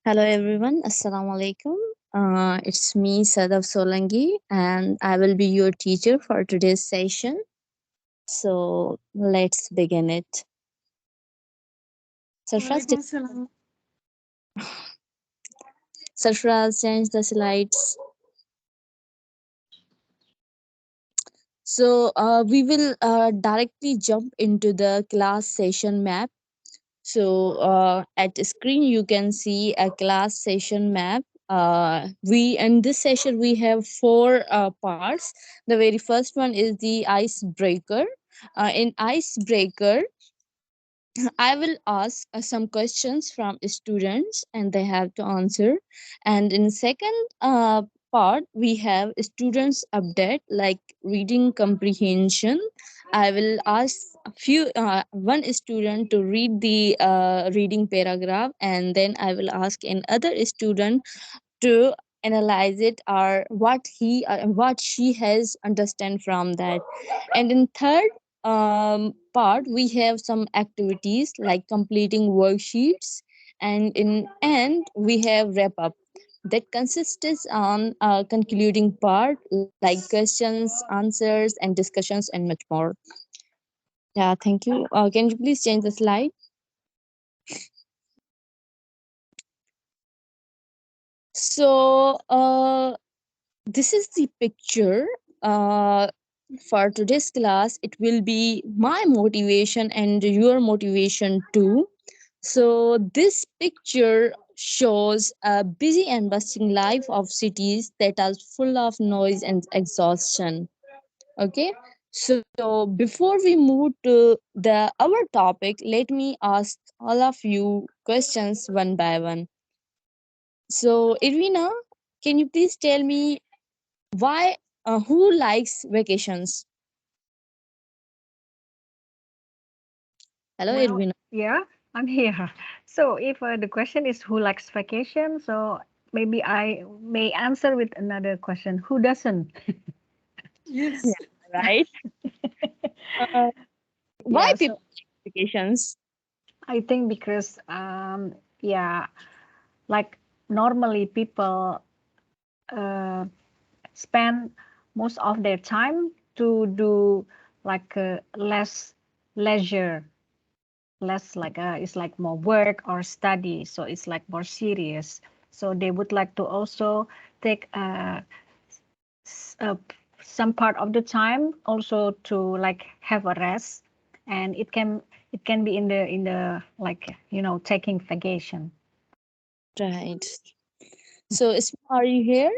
Hello everyone, Assalamu alaikum. It's me, Sadav Solangi, and I will be your teacher for today's session. So let's begin it. Sarfraz, Walaikum salam. Sarfraz, change the slides. So we will directly jump into the class session map. So at the screen you can see a class session map. We in this session we have four parts. The very first one is the icebreaker. In icebreaker, I will ask some questions from students and they have to answer. And in second part, we have students update like reading comprehension. I will ask a few one student to read the reading paragraph, and then I will ask another student to analyze it or what she has understand from that. And in third part we have some activities like completing worksheets, and in end we have wrap up that consists on concluding part like questions, answers, and discussions, and much more. Yeah, thank you. Can you please change the slide? So this is the picture. uh, for today's class it will be my motivation and your motivation too. So this picture shows a busy and bustling life of cities that are full of noise and exhaustion. Okay, so before we move to the our topic, let me ask all of you questions one by one. So Irvina, can you please tell me why, who likes vacations? Hello, Well, Irvina. yeah, I'm here. So, if the question is who likes vacation, so maybe I may answer with another question: who doesn't? Yeah, Yes. right. Uh, why Yeah. people So like vacations? I think because yeah, like normally people uh, spend most of their time to do like less leisure, less like it's like more work or study, so it's like more serious. So they would like to also take s- uh, some part of the time also to like have a rest, and it can be in the like taking vacation. Right. So, Isma, are you here?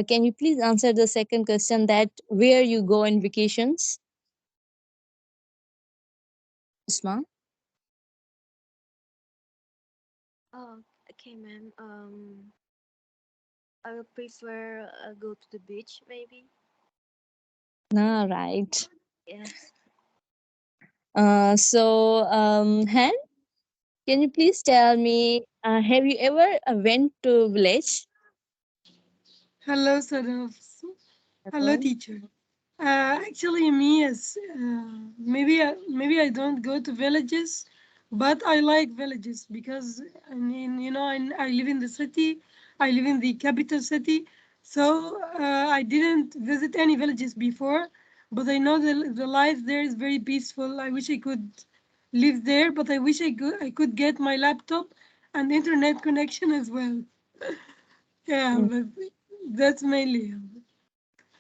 Can you please answer the second question that where you go in vacations? Isma? Oh, okay, ma'am. I would prefer go to the beach, maybe. No, right. Yes. Han, can you please tell me, have you ever went to village? Hello, Saraf. Hello, Hello. teacher. Actually, me as maybe I don't go to villages, but I like villages because I mean I live in the city. I live in the capital city, so I didn't visit any villages before. But I know the life there is very peaceful. I wish I could live there, but I wish I could get my laptop and internet connection as well. Yeah, Mm. but that's mainly.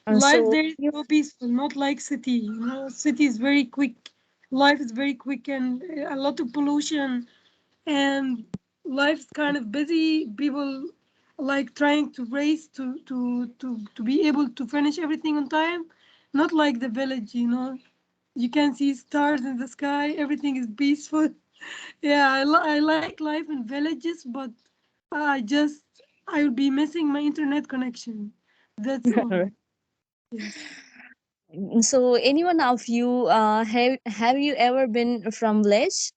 Life So, there is so peaceful, not like city. City is very quick. Life is very quick and a lot of pollution, and life's kind of busy. People like trying to race to be able to finish everything on time. Not like the village. You can see stars in the sky. Everything is peaceful. Yeah, I like life in villages, but I will be missing my internet connection. That's all. Yes. so anyone of you have you ever been from village,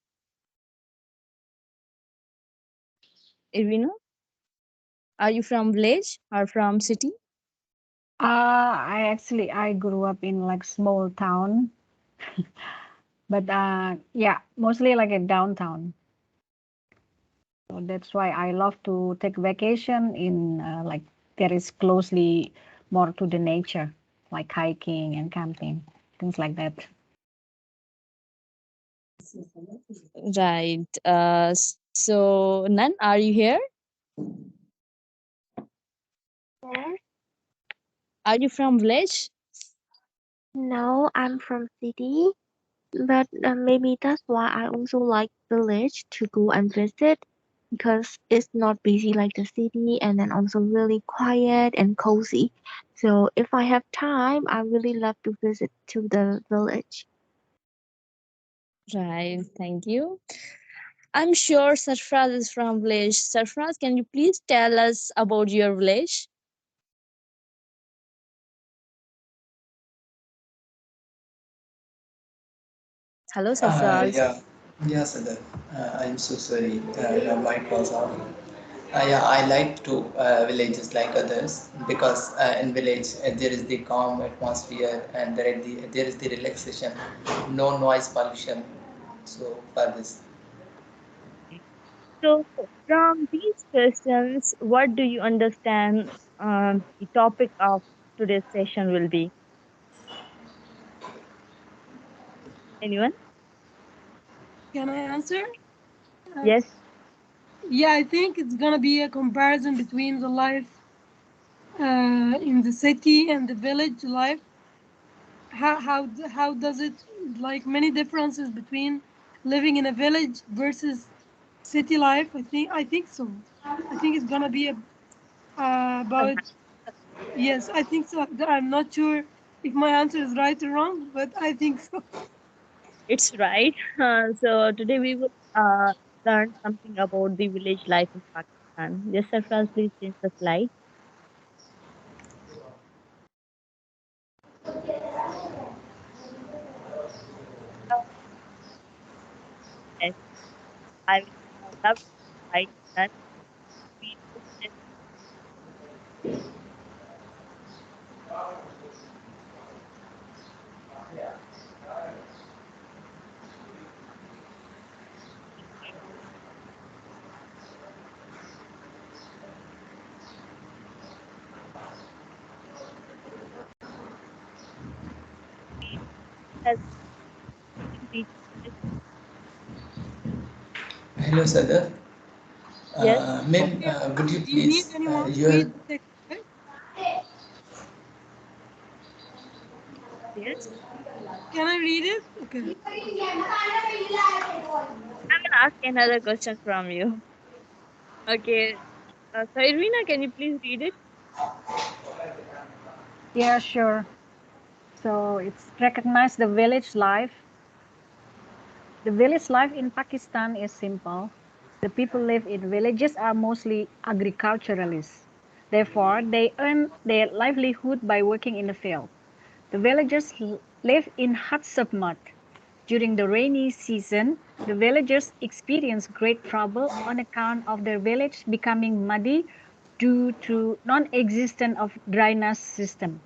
Irvina? Are you from village or from city? I grew up in like small town, but yeah, mostly like a downtown. So that's why I love to take vacation in like there is closely more to the nature, like hiking and camping, things like that. Right. So, Nan, are you here? Yes. Are you from village? No, I'm from city, but maybe that's why I also like village to go and visit because it's not busy like the city and then also really quiet and cozy. So if I have time, I really love to visit to the village. Right. Thank you. I'm sure Sarfraz is from village. Sarfraz, can you please tell us about your village? Hello, Sarfraz. Yeah, yeah, Sadar. I'm so sorry. Your mic was on. Yeah, I like to villages like others because in village there is the calm atmosphere and there is the relaxation, no noise pollution. So for this, So, from these questions, what do you understand the topic of today's session will be? Anyone? Can I answer? Uh, Yes. yeah, I think it's gonna be a comparison between the life in the city and the village life. How does it like many differences between living in a village versus city life? I think so. I think it's gonna be about yes. I think so. I'm not sure if my answer is right or wrong, but I think so. It's right. So today we will learn something about the village life in Pakistan. Yes, Sarfraz, please change the slide. Uh, yes, I will love to invite that we discuss as we hello, Sadar. yes, Ma'am, Yeah. would you Do you need please anyone to your read the text? Right? yes. Can I read it? Okay. I will ask another question from you. Okay. So Irvina, can you please read it? Yeah, sure. So it's recognize the village life. The village life in Pakistan is simple. The people live in villages are mostly agriculturalists. Therefore, they earn their livelihood by working in the field. The villagers live in huts of mud. During the rainy season, the villagers experience great trouble on account of their village becoming muddy due to non-existence of drainage system.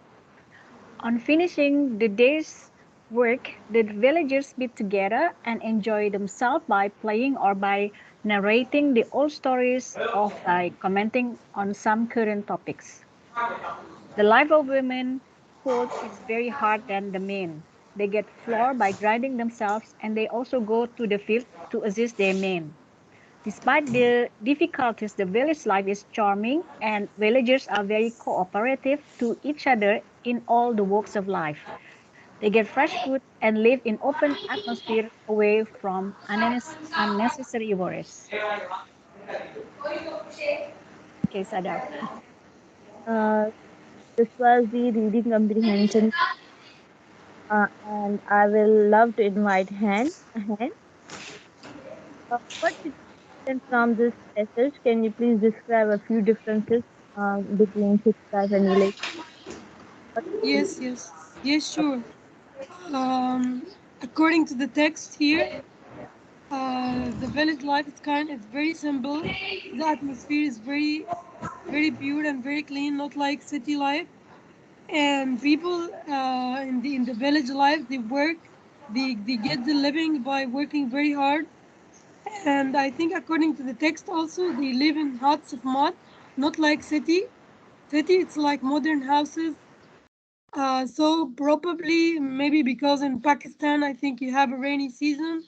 On finishing the day's work, the villagers meet together and enjoy themselves by playing or by narrating the old stories or by commenting on some current topics. The life of women folk is very hard than the men. They get floored by grinding themselves and they also go to the field to assist their men. Despite the difficulties, the village life is charming and villagers are very cooperative to each other in all the walks of life. They get fresh food and live in open atmosphere away from unnecessary worries. Okay, Sadaf. Uh, this was the reading comprehension, and I will love to invite Han. What did you learn from this passage? Can you please describe a few differences between city life and village? What did you Yes, yes, yes, sure. According to the text here, the village life is it's very simple. The atmosphere is very pure and very clean, not like city life. And people in the village life, they work, they get the living by working very hard. And I think according to the text also, they live in huts of mud, not like city. City, it's like modern houses. So probably maybe because in Pakistan, I think you have a rainy season.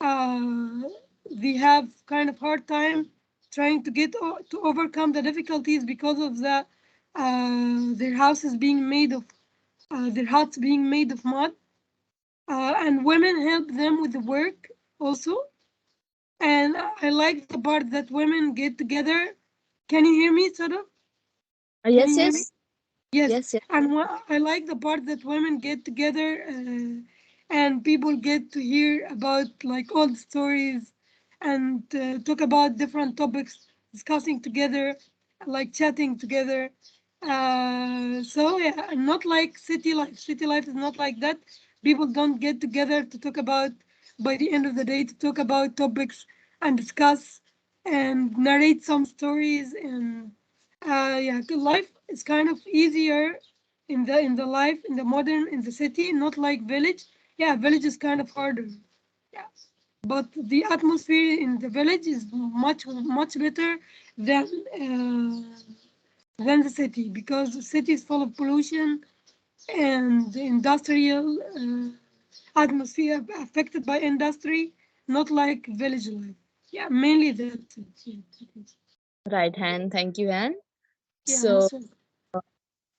Uh, they have kind of hard time trying to to overcome the difficulties because of their houses being made of their huts being made of mud. And women help them with the work also. And I like the part that women get together. Can you hear me, Sadaf? Can Yes, you hear me? yes, Yes, yes, yes. and I like the part that women get together and people get to hear about like old stories and talk about different topics, discussing together, like chatting together. So yeah, not like city life. City life is not like that. People don't get together to talk about by the end of the day to talk about topics and discuss and narrate some stories and yeah, the life is kind of easier in the life in the modern in the city, not like village. Yeah, village is kind of harder. Yeah, but the atmosphere in the village is much better than than the city because the city is full of pollution and industrial atmosphere affected by industry, not like village life. Yeah, mainly that. Yeah, Right hand. Thank you, Han. yeah, So, most of.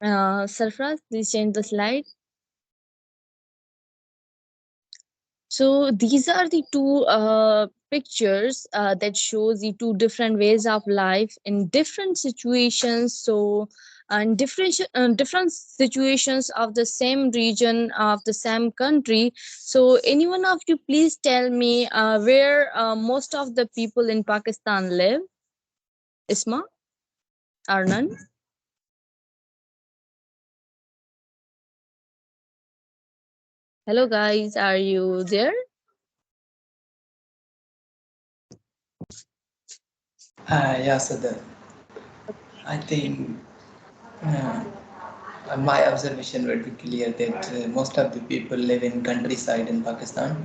Sarfraz, please change the slide. So these are the two pictures that shows the two different ways of life in different situations. So and different situations of the same region of the same country. So any one of you, please tell me where most of the people in Pakistan live. Isma, Arnan. Hello guys, are you there? Yeah, so I think uh, my observation would be clear that most of the people live in countryside in Pakistan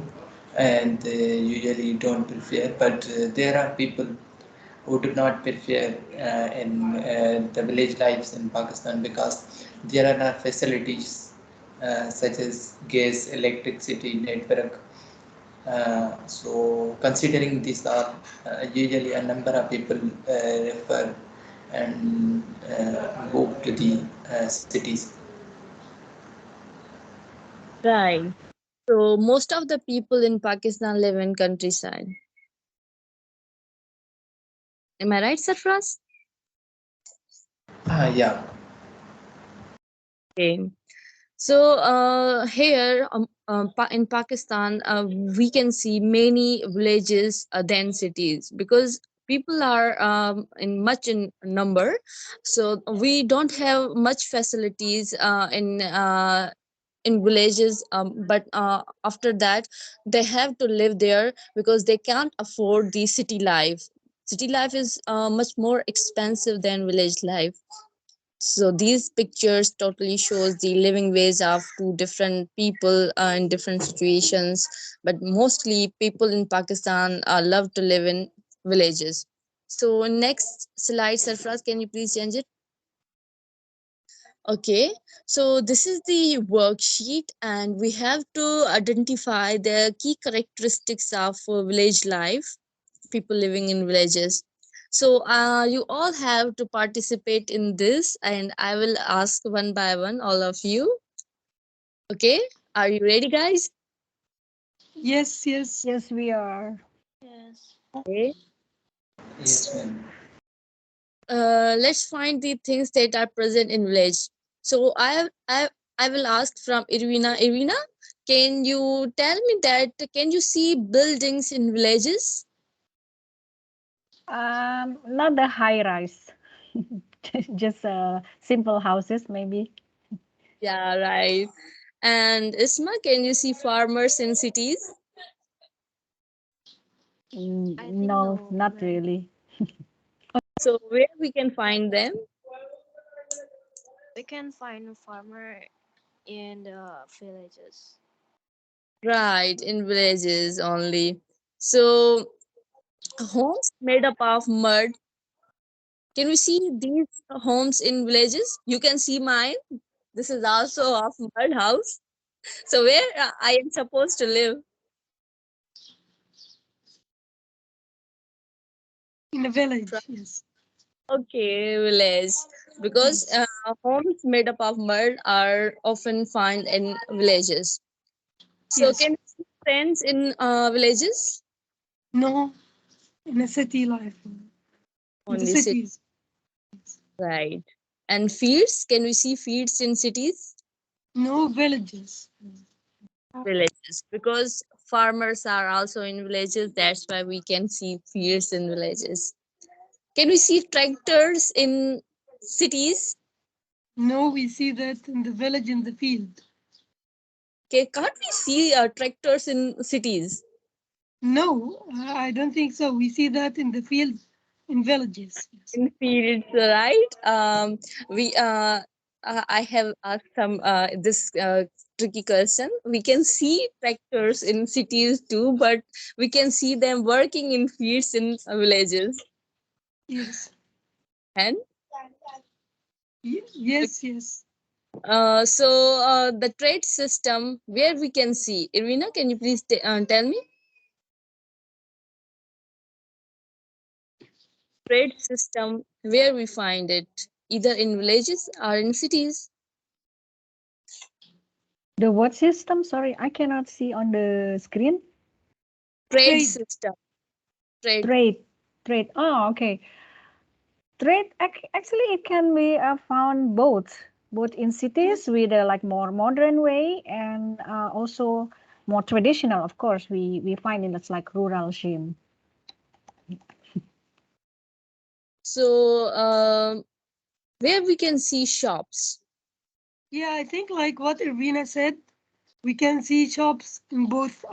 and usually don't prefer, but there are people who do not prefer in the village lives in Pakistan because there are not facilities such as gas, electricity, network. So, considering these are usually a number of people refer and go to the cities. Right. So most of the people in Pakistan live in countryside. Am I right, Sarfraz? Yeah. Okay. So here in Pakistan, we can see many villages than cities because people are in much in number. So we don't have much facilities in villages. But after that, they have to live there because they can't afford the city life. City life is much more expensive than village life. So these pictures totally shows the living ways of two different people in different situations. But mostly people in Pakistan love to live in villages. So next slide, Sarfraz, can you please change it? Okay, so this is the worksheet, and we have to identify the key characteristics of village life, people living in villages. So, you all have to participate in this, and I will ask one by one, all of you. Okay, are you ready, guys? Yes, yes. Yes, we are. Yes. Okay, Yes, ma'am. let's find the things that are present in village. So, I will ask from Irvina. Irvina, can you tell me that? Can you see buildings in villages? Not the high rise, just simple houses, maybe. Yeah, right. And Isma, can you see farmers in cities? I think No, no, not ma'am. really. So where we can find them? We can find a farmer in the villages. Right, in villages only. So Homes made up of mud. Can we see these homes in villages? You can see mine. This is also of mud house. So where I am supposed to live? In a village, yes. Okay, village. Because Yes. homes made up of mud are often found in villages. So Yes. can you see friends in villages? No, in a city life. In the Only city, cities. right? And fields? Can we see fields in cities? No villages. Villages. Because farmers are also in villages. That's why we can see fields in villages. Can we see tractors in cities? No, we see that in the village in the field. Okay, can't we see tractors in cities? No, I don't think so. We see that in the field in villages. Yes. In fields, right? We I have asked some this tricky question. We can see tractors in cities too, but we can see them working in fields in villages. Yes. And Yes, yes. so the trade system where we can see. Irina, can you please tell me trade system where we find it? Either in villages or in cities. The what system? Sorry, I cannot see on the screen. Trade Trade. system. Trade. Trade, trade. Oh, okay. Trade actually it can be found both in cities with a like more modern way and also more traditional. Of course, we find in it's like rural scene. So where we can see shops. Yeah, I think like what Irvina said, we can see shops in both,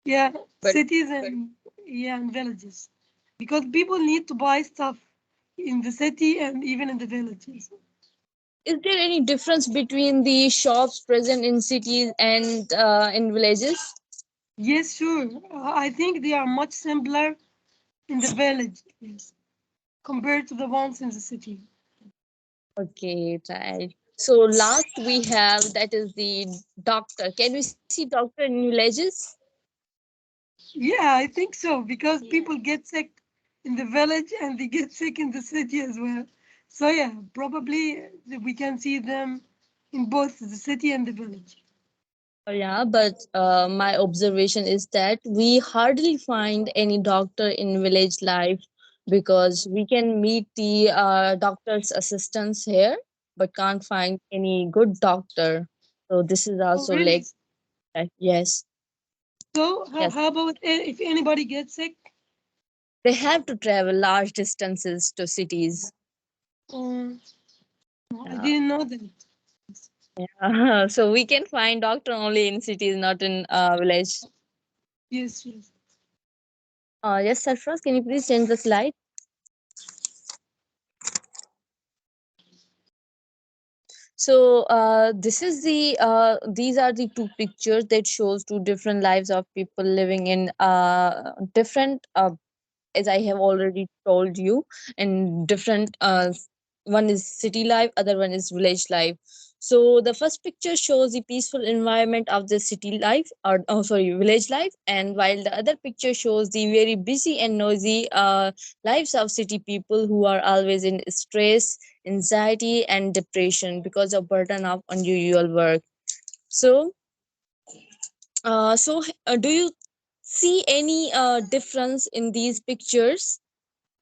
yeah, But cities and yeah, and villages, because people need to buy stuff in the city and even in the villages. is there any difference between the shops present in cities and in villages? Yes, sure. I think they are much simpler in the village, yes, compared to the ones in the city. Okay, right. So last we have that is the doctor. Can we see doctor in villages? Yeah, I think so because people get sick in the village and they get sick in the city as well. So yeah, probably we can see them in both the city and the village. Yeah, but my observation is that we hardly find any doctor in village life because we can meet the doctor's assistants here, but can't find any good doctor. So this is Oh, also really? like yes, So yes, how about if anybody gets sick? they have to travel large distances to cities. Um, I Uh, didn't know that. yeah. So we can find doctor only in cities, not in village. Yes, yes. Yes, Sarfraz, can you please change the slide? So this is the these are the two pictures that shows two different lives of people living in different as I have already told you, in different one is city life, other one is village life. So the first picture shows the peaceful environment of the city life, or oh sorry, village life, and while the other picture shows the very busy and noisy lives of city people who are always in stress, anxiety, and depression because of burden of unusual work. So, do you see any difference in these pictures?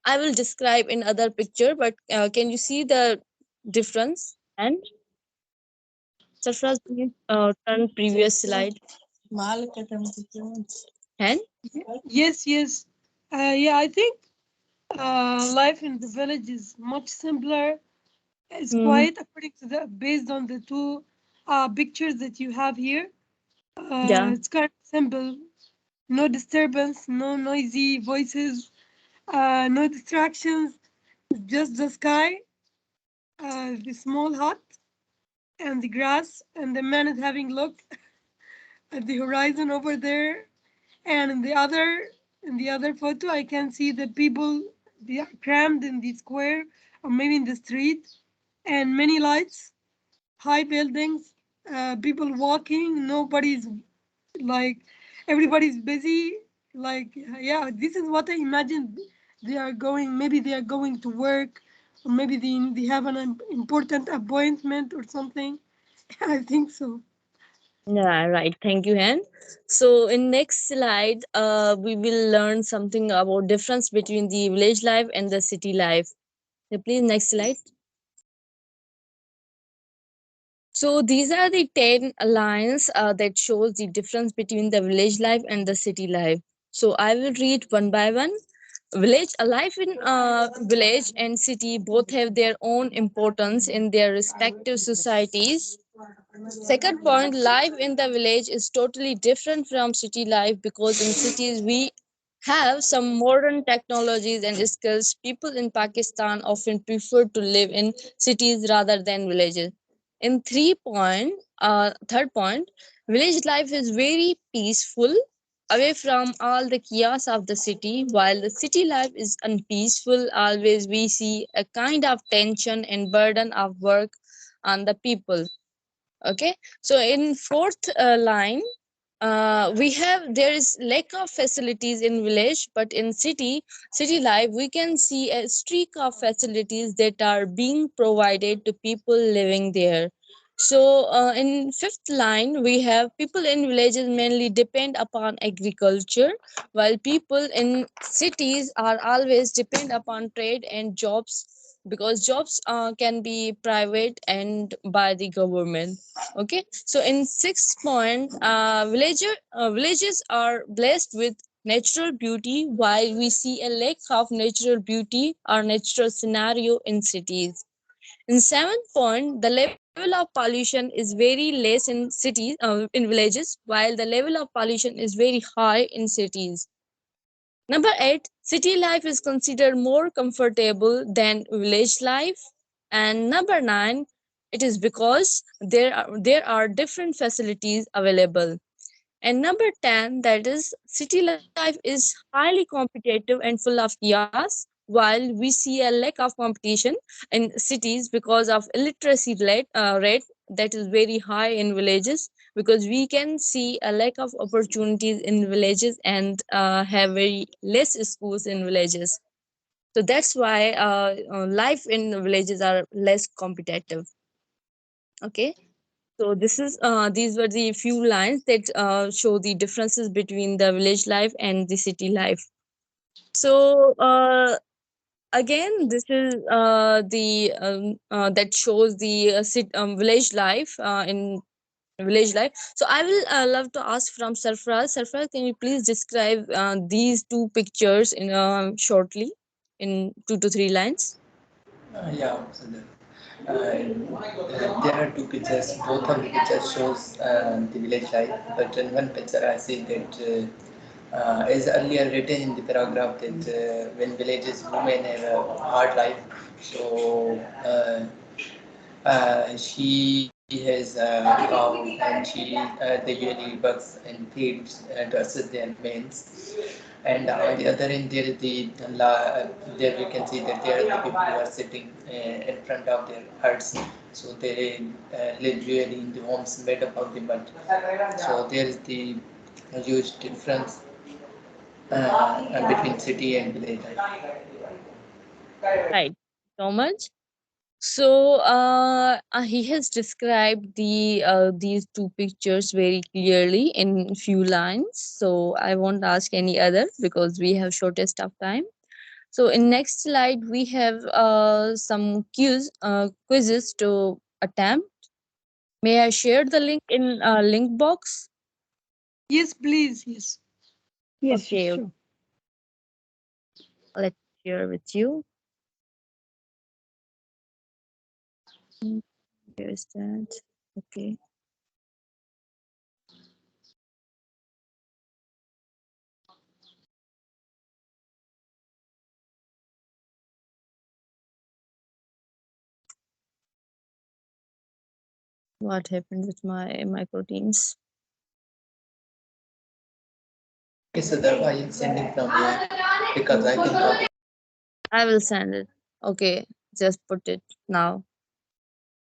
I will describe in other picture, but can you see the difference? And Sarfraz, please turn previous slide. And Yes, yes. Yeah, I think life in the village is much simpler. It's mm, quiet according to the based on the two pictures that you have here. yeah, It's kind of simple. No disturbance, no noisy voices, no distractions. Just the sky, the small hut, and the grass, and the man is having look at the horizon over there, and in the other. In the other photo, I can see the people, they are crammed in the square or maybe in the street, and many lights, high buildings, people walking. Nobody's like, everybody's busy. Like, yeah, this is what I imagine. They are going. Maybe they are going to work, or maybe they have an important appointment or something. I think so. Yeah, right. Thank you, Han. So in next slide, we will learn something about difference between the village life and the city life. Yeah, please, next slide. So these are the 10 lines that shows the difference between the village life and the city life. So I will read one by one. Village life in village and city both have their own importance in their respective societies. Second point, life in the village is totally different from city life because in cities we have some modern technologies and skills. People in Pakistan often prefer to live in cities rather than villages. In third point, village life is very peaceful, away from all the chaos of the city, while the city life is unpeaceful. Always we see a kind of tension and burden of work on the people. Okay, so in fourth line, we have there is lack of facilities in village, but in city life we can see a streak of facilities that are being provided to people living there. So in fifth line, we have people in villages mainly depend upon agriculture, while people in cities are always depend upon trade and jobs, because jobs can be private and by the government. Okay, so in sixth point, villages are blessed with natural beauty, while we see a lack of natural beauty or natural scenario in cities. In seventh point, the level of pollution is very less in cities, in villages, while the level of pollution is very high in cities. Number eight, city life is considered more comfortable than village life. And number nine, it is because there are different facilities available. And number 10, that is, city life is highly competitive and full of chaos, while we see a lack of competition in cities because of illiteracy rate that is very high in villages, because we can see a lack of opportunities in villages and have very less schools in villages. So that's why life in the villages are less competitive. Okay, so these were the few lines that show the differences between the village life and the city life. So again, this is the that shows the village life in village life. So I will love to ask from Sarfraz. Sarfraz, can you please describe these two pictures in shortly in 2 to 3 lines? Yeah, so there are two pictures. Both of the pictures shows the village life, but in one picture I see that is earlier written in the paragraph that when villages women have a hard life, so she has a cow and they usually works in fields to assist their mains. And on the other end, there is there we can see that there are the people who are sitting in front of their huts. So they live usually in the homes made up of the mud. So there is the huge difference between city and village life. Right. So much. So he has described these two pictures very clearly in few lines. So I won't ask any other because we have shortest of time. So in next slide we have some quizzes to attempt. May I share the link in link box? Yes, please. Yes. Yes, yes, Okay, sure. let's share with you. Where is that? Okay. What happened with my microteams? Okay, so that I am sending from here because I can copy. I will send it. Okay, just put it now.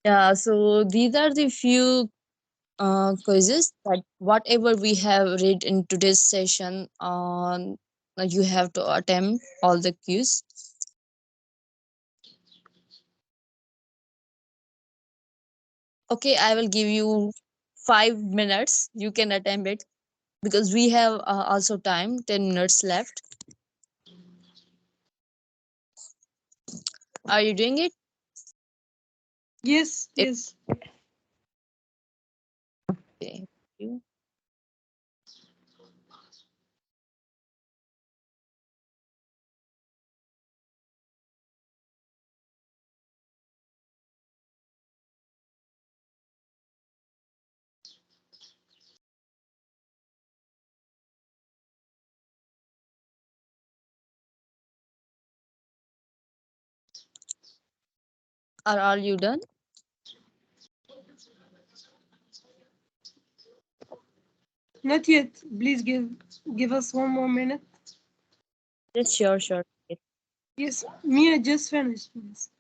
Yeah, so these are the few quizzes that whatever we have read in today's session on, you have to attempt all the quiz. Okay, I will give you 5 minutes. You can attempt it because we have also time, 10 minutes left. Are you doing it? Yes, If yes. okay, you are you done? Not yet. Please give us one more minute. Yes, sure, sure. Yes, Mia just finished. Yes.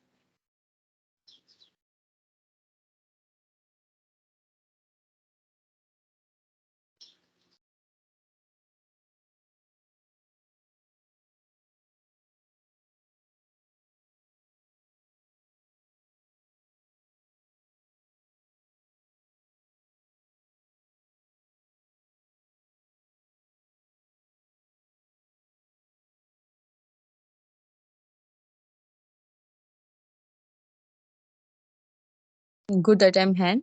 Good attempt, hand.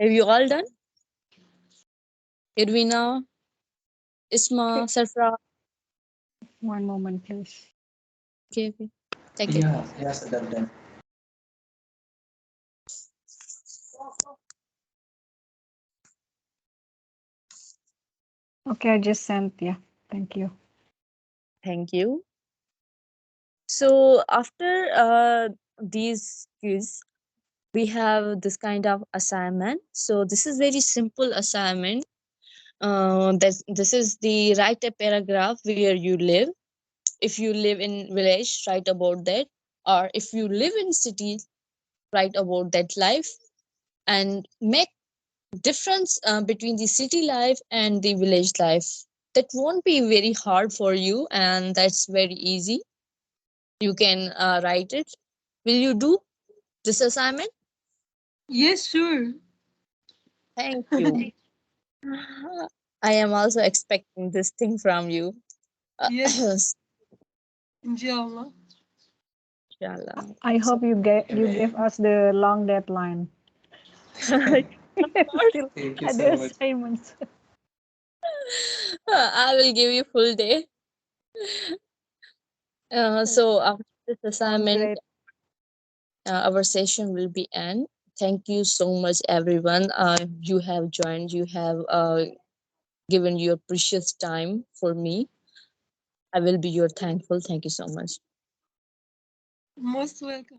Have you all done? Edwina, Isma, Okay, Sarfra. one moment, please. Okay, okay. Take it. Yeah, yes, that done. Okay, I just sent. Yeah, thank you. Thank you. So after these quiz, we have this kind of assignment. So this is very simple assignment. This is the write a paragraph where you live. If you live in village, write about that. Or if you live in city, write about that life and make difference between the city life and the village life. That won't be very hard for you, and that's very easy. You can write it. Will you do this assignment? Yes, sure. Thank you. I am also expecting this thing from you. Yes, inshallah. Inshallah. I hope you gave Amen. us the long deadline. Of course, Still Thank you other so much. assignments. I will give you full day. So after this Sounds assignment, great. our session will be end. Thank you so much, everyone. You have joined. You have given your precious time for me. I will be your thankful. Thank you so much. Most welcome.